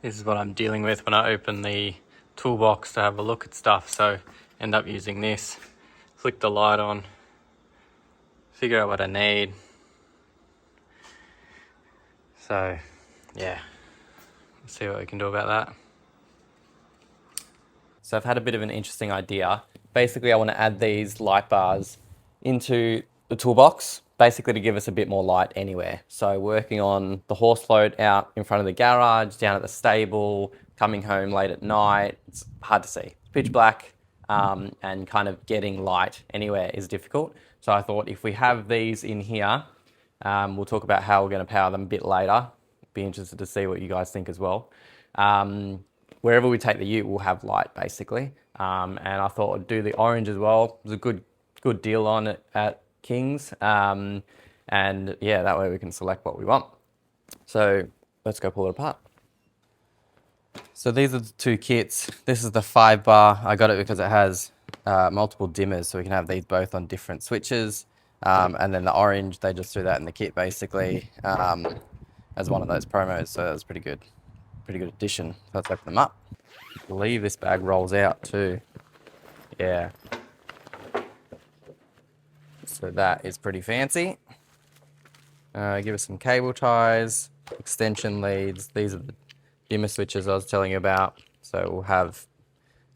This is what I'm dealing with when I open the toolbox to have a look at stuff. So end up using this, flick the light on, figure out what I need. So yeah, let's see what we can do about that. So I've had a bit of an interesting idea. Basically, I want to add these light bars into the toolbox, basically to give us a bit more light anywhere. So working on the horse load out in front of the garage, down at the stable, coming home late at night, it's hard to see. It's pitch black, and kind of getting light anywhere is difficult. So I thought if we have these in here, we'll talk about how we're going to power them a bit later. Be interested to see what you guys think as well. Wherever we take the ute, we'll have light basically. And I thought I'd do the orange as well. It was a good deal on it at King's. And yeah, that way we can select what we want. So let's go pull it apart. So these are the two kits. This is the 5-bar. I got it because it has multiple dimmers, so we can have these both on different switches. And then the orange, they just threw that in the kit basically as one of those promos. So that was pretty good addition. Let's open them up. I believe this bag rolls out too. Yeah. So that is pretty fancy. Give us some cable ties, extension leads. These are the dimmer switches I was telling you about. So we'll have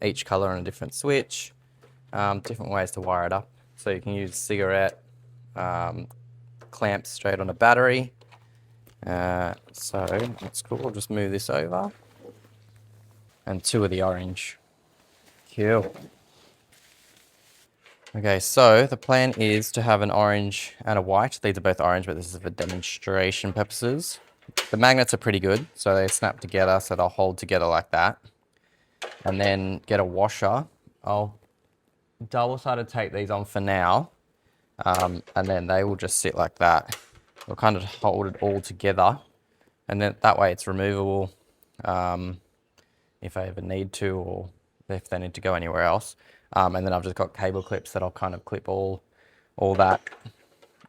each color on a different switch, different ways to wire it up. So you can use cigarette clamps straight on a battery. So that's cool. We'll just move this over. And 2 of the orange. Cool. Okay, so the plan is to have an orange and a white. These are both orange, but this is for demonstration purposes. The magnets are pretty good, so they snap together, so they'll hold together like that. And then get a washer. I'll double-sided tape these on for now, and then they will just sit like that. We'll kind of hold it all together, and then that way it's removable if I ever need to, or if they need to go anywhere else. And then I've just got cable clips that I'll kind of clip all that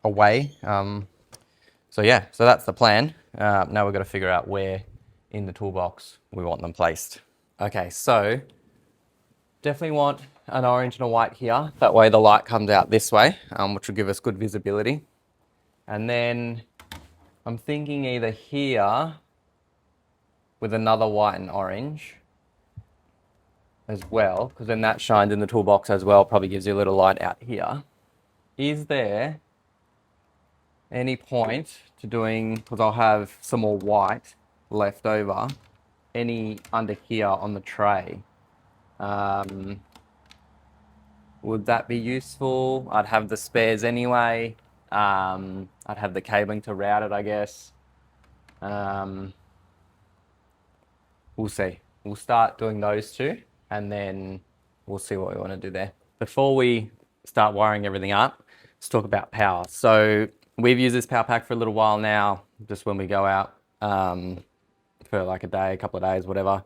away. So yeah, so that's the plan. Now we've got to figure out where in the toolbox we want them placed. Okay, so definitely want an orange and a white here. That way the light comes out this way, which will give us good visibility. And then I'm thinking either here with another white and orange as well, because then that shines in the toolbox as well, probably gives you a little light out here. Is there any point to doing, because I'll have some more white left over, any under here on the tray? Would that be useful? I'd have the spares anyway. I'd have the cabling to route it, I guess. We'll see. We'll start doing those two, and then we'll see what we want to do there. Before we start wiring everything up, let's talk about power. So we've used this power pack for a little while now, just when we go out for like a day, a couple of days, whatever.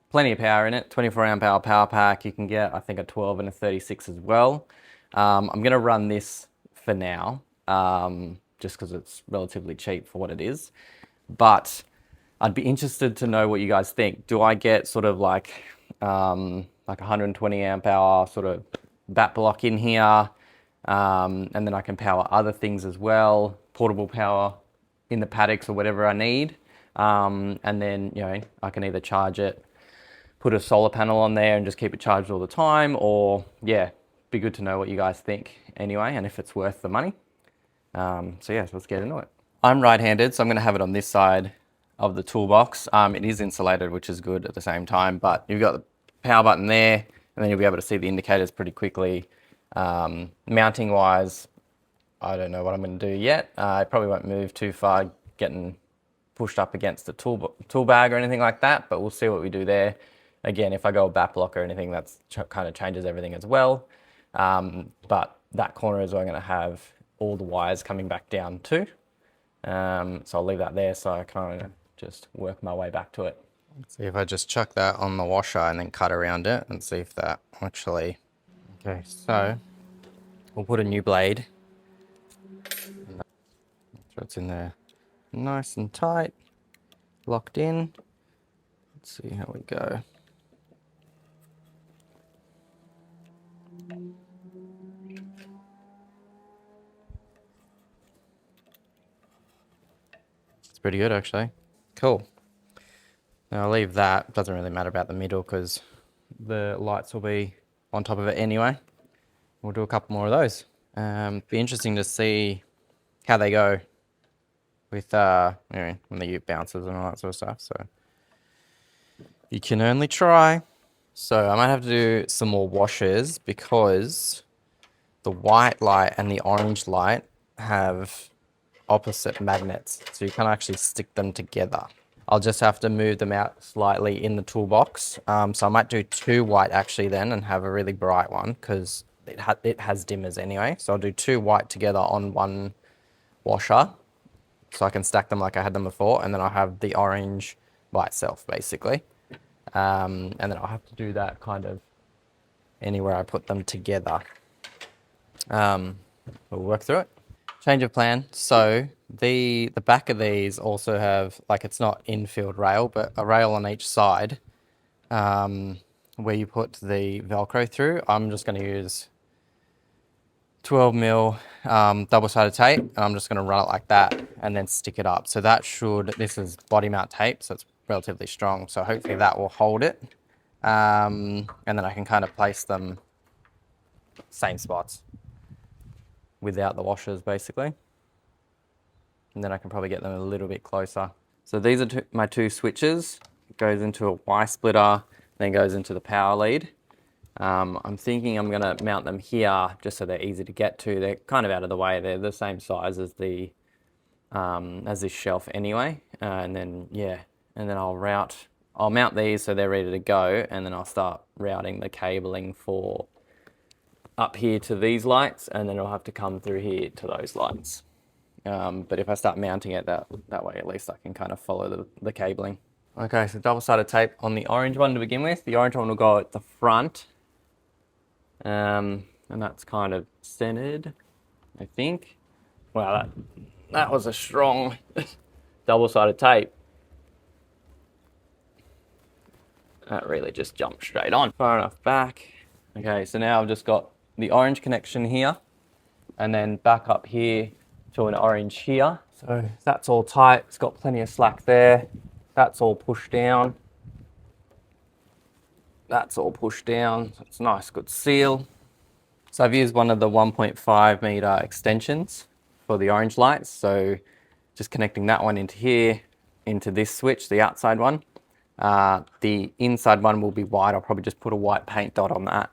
Plenty of power in it, 24-amp hour power pack. You can get, I think, a 12 and a 36 as well. I'm going to run this for now, just because it's relatively cheap for what it is. But I'd be interested to know what you guys think. Do I get sort of like 120 amp hour sort of bat block in here, and then I can power other things as well, portable power in the paddocks or whatever I need, and then, you know, I can either charge it, put a solar panel on there and just keep it charged all the time, or yeah, be good to know what you guys think anyway, and if it's worth the money. So yeah, so let's get into it. I'm right-handed, so I'm going to have it on this side of the toolbox. It is insulated, which is good at the same time, but you've got the power button there, and then you'll be able to see the indicators pretty quickly. Mounting wise, I don't know what I'm going to do yet. I probably won't move too far getting pushed up against the tool bag or anything like that, but we'll see what we do there. Again, if I go a bat block or anything, that's kind of changes everything as well. But that corner is where I'm going to have all the wires coming back down to. So I'll leave that there so I kind of just work my way back to it. See if I just chuck that on the washer and then cut around it and see if that actually... Okay, so we'll put a new blade. So it's in there nice and tight, locked in. see how we go. It's pretty good actually. Cool. Now I'll leave that. Doesn't really matter about the middle because the lights will be on top of it anyway. We'll do a couple more of those. Be interesting to see how they go with when the ute bounces and all that sort of stuff. So you can only try. So I might have to do some more washes because the white light and the orange light have opposite magnets, so you can't actually stick them together. I'll just have to move them out slightly in the toolbox. So I might do 2 white actually then and have a really bright one because it has dimmers anyway. So I'll do 2 white together on 1 washer so I can stack them like I had them before, and then I'll have the orange by itself basically. And then I'll have to do that kind of anywhere I put them together. We'll work through it. Change of plan. So the back of these also have, like, it's not infield rail, but a rail on each side where you put the Velcro through. I'm just going to use 12 mil double-sided tape, and I'm just going to run it like that and then stick it up. So that should, this is body mount tape, so it's relatively strong. So hopefully that will hold it. And then I can kind of place them same spots without the washers basically. And then I can probably get them a little bit closer. So these are my 2 switches. It goes into a Y splitter, then goes into the power lead. I'm thinking I'm gonna mount them here just so they're easy to get to. They're kind of out of the way. They're the same size as the as this shelf anyway. And then I'll mount these so they're ready to go, and then I'll start routing the cabling for up here to these lights, and then it'll have to come through here to those lights. But if I start mounting it that way, at least I can kind of follow the cabling. Okay, so double-sided tape on the orange one to begin with. The orange one will go at the front. And that's kind of centered, I think. Wow, that was a strong double-sided tape. That really just jumped straight on. Far enough back. Okay, so now I've just got the orange connection here, and then back up here to an orange here. So that's all tight. It's got plenty of slack there. That's all pushed down. That's all pushed down. So it's a nice, good seal. So I've used one of the 1.5 meter extensions for the orange lights. So just connecting that one into here, into this switch, the outside one. The inside one will be white. I'll probably just put a white paint dot on that,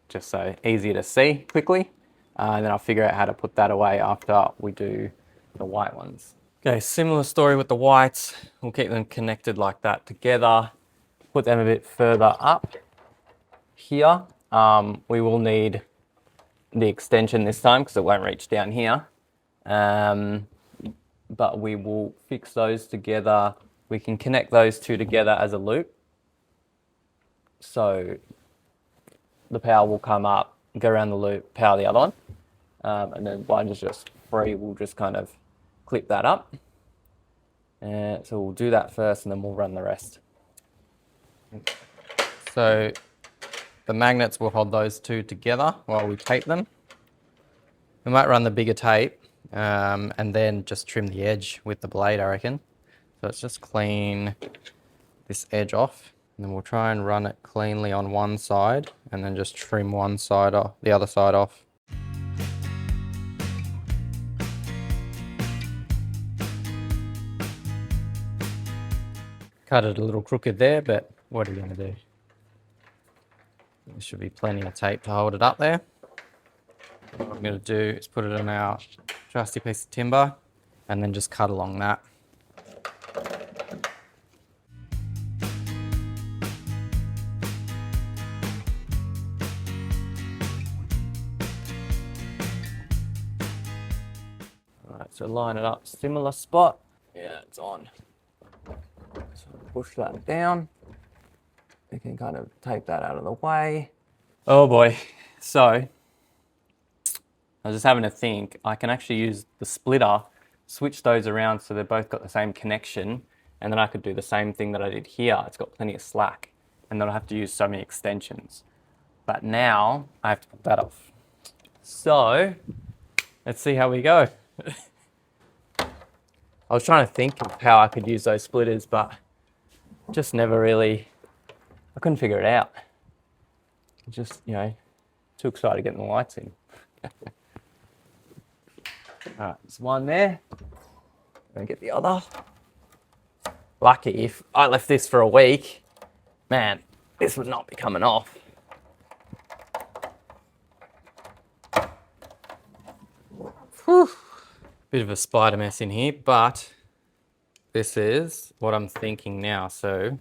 just so easier to see quickly. And then I'll figure out how to put that away after we do the white ones. Okay, similar story with the whites. We'll keep them connected like that together. Put them a bit further up here. We will need the extension this time because it won't reach down here. But we will fix those together. We can connect those 2 together as a loop. So the power will come up, go around the loop, power the other one. And then one is just free. We'll just kind of clip that up. So we'll do that first and then we'll run the rest. So the magnets will hold those 2 together while we tape them. We might run the bigger tape and then just trim the edge with the blade, I reckon. So let's just clean this edge off, and then we'll try and run it cleanly on one side and then just trim one side off, the other side off. Cut it a little crooked there, but what are you going to do? There should be plenty of tape to hold it up there. What I'm going to do is put it on our trusty piece of timber and then just cut along that. Alright, so line it up, similar spot. Yeah, it's on. So push that down. You can kind of take that out of the way. Oh boy. So I was just having to think, I can actually use the splitter, switch those around so they've both got the same connection, And then I could do the same thing that I did here. It's got plenty of slack, and then I have to use so many extensions. But now I have to put that off. So let's see how we go. I was trying to think of how I could use those splitters, but just never really, I couldn't figure it out. Just, you know, too excited getting the lights in. All right, there's one there. Gonna get the other. Lucky if I left this for a week, man, this would not be coming off. Whew. Bit of a spider mess in here, but this is what I'm thinking now. So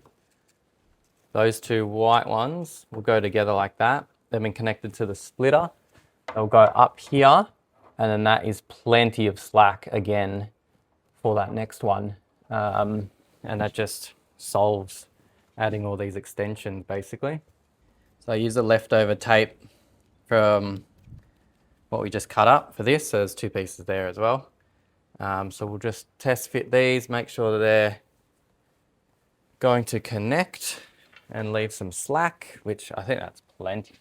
those two white ones will go together like that. They've been connected to the splitter. They'll go up here, and then that is plenty of slack again for that next one. And that just solves adding all these extensions basically. So I use the leftover tape from what we just cut up for this. So there's two pieces there as well. So we'll just test fit these, make sure that they're going to connect and leave some slack, which I think that's plenty.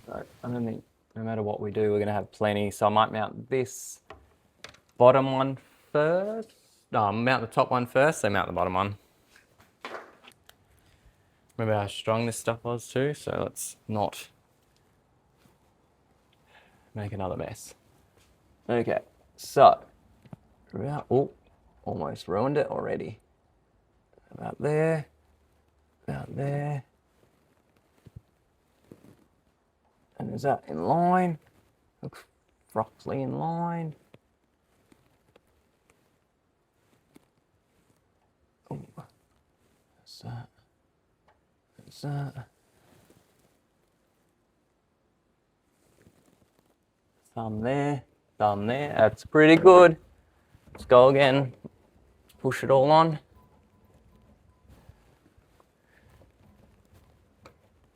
So I don't think, no matter what we do, we're gonna have plenty. So I might mount this bottom one first. No, I'll mount the top one first, then mount the bottom one. Remember how strong this stuff was too, so let's not make another mess. Okay, so, oh, almost ruined it already. About there, about there. And is that in line? Looks roughly in line. Oh, that's that. That's that. Thumb there, thumb there. That's pretty good. Let's go again. Push it all on.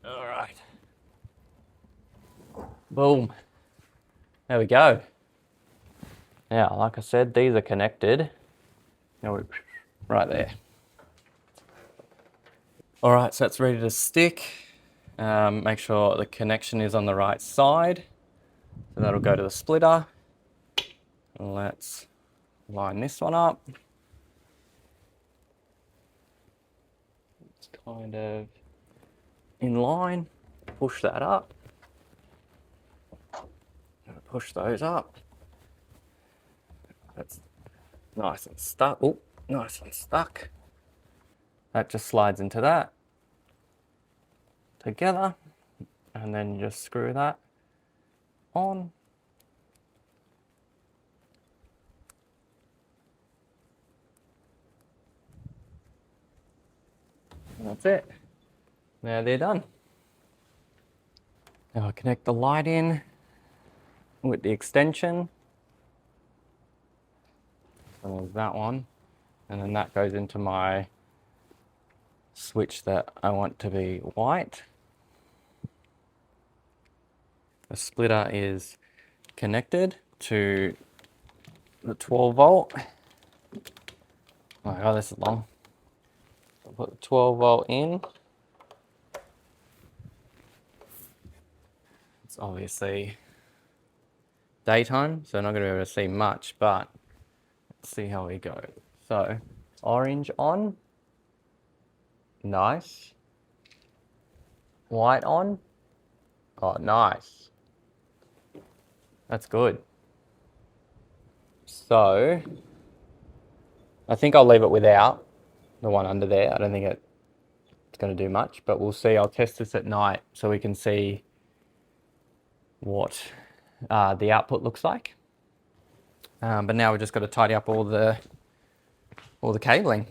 All right. Boom. There we go. Now, like I said, these are connected. Now right there. All right, so it's ready to stick. Make sure the connection is on the right side. So that'll go to the splitter. Let's line this one up. It's kind of in line. Push that up. Push those up. That's nice and stuck. Oh, nice and stuck. That just slides into that together, and then you just screw that on. And that's it. Now they're done. Now I connect the light in with the extension. So there's that one, and then that goes into my switch that I want to be white. The splitter is connected to the 12 volt. Oh my god, this is long. I'll put the 12 volt in. It's obviously daytime, so I'm not going to be able to see much, but let's see how we go. So, orange on. Nice. White on. Oh, nice. That's good. So, I think I'll leave it without the one under there. I don't think it's going to do much, but we'll see. I'll test this at night so we can see what the output looks like. But now we've just got to tidy up all the cabling.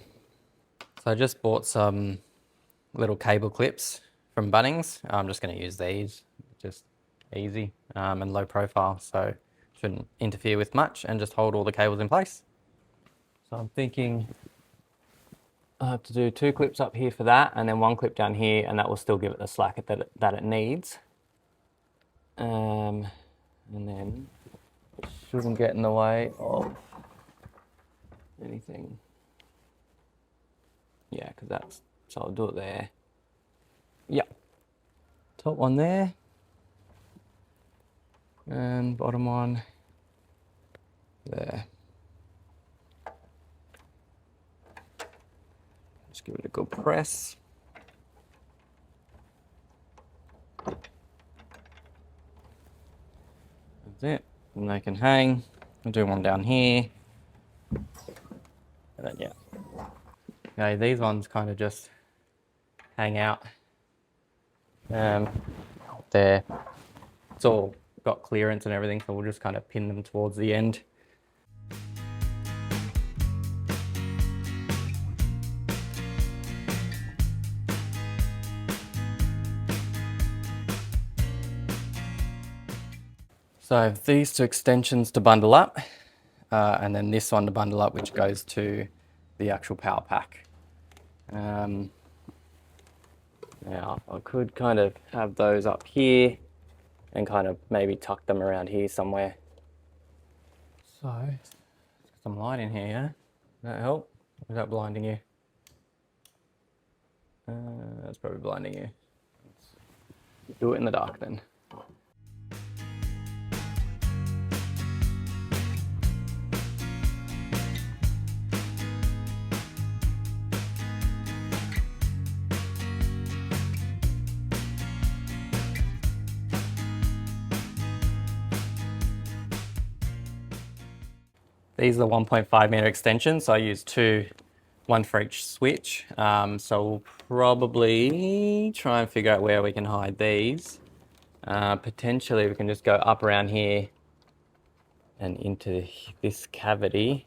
So I just bought some little cable clips from Bunnings. I'm just going to use these, just easy and low profile, so shouldn't interfere with much, and just hold all the cables in place. So I'm thinking I have to do 2 clips up here for that, and then 1 clip down here, and that will still give it the slack that it needs. And then it shouldn't get in the way of anything. Yeah, because that's, so I'll do it there. Yeah. Top one there. And bottom one there. Just give it a good press. That's it. And they can hang. I'll do one down here. And then, yeah. Okay, these ones kind of just hang out. There. It's all got clearance and everything, so we'll just kind of pin them towards the end. So these two extensions to bundle up, and then this one to bundle up, which goes to the actual power pack. Now I could kind of have those up here and kind of maybe tuck them around here somewhere. So, let's get some light in here, yeah? Does that help? Or is that blinding you? That's probably blinding you. Let's do it in the dark then. These are the 1.5 meter extensions, so I use two, one for each switch. So we'll probably try and figure out where we can hide these. Potentially we can just go up around here and into this cavity.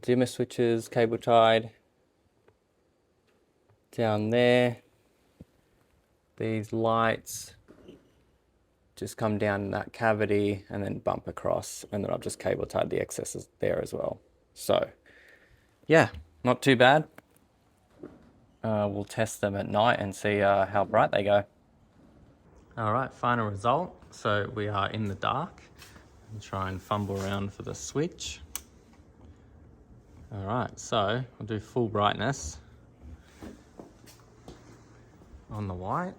Dimmer switches, cable tied down there. These lights just come down in that cavity and then bump across, and then I've just cable tied the excesses there as well. So yeah, not too bad. We'll test them at night and see how bright they go. All right, final result. So we are in the dark. I'll try and fumble around for the switch. All right, so I'll do full brightness on the white.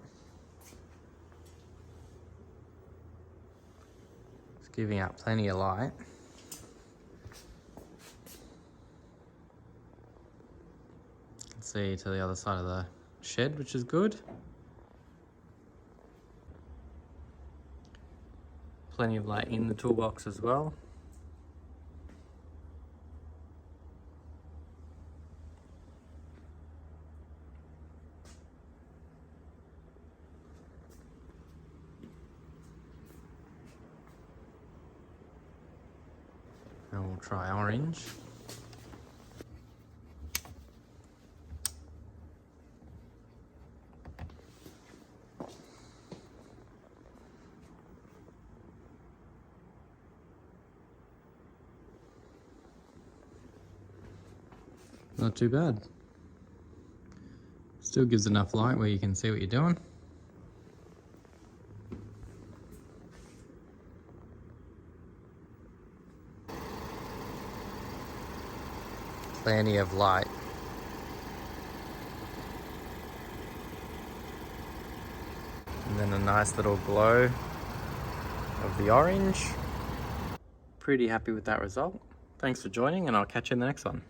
It's giving out plenty of light. You can see to the other side of the shed, which is good. Plenty of light in the toolbox as well. And we'll try orange. Not too bad. Still gives enough light where you can see what you're doing. Plenty of light. And then a nice little glow of the orange. Pretty happy with that result. Thanks for joining, and I'll catch you in the next one.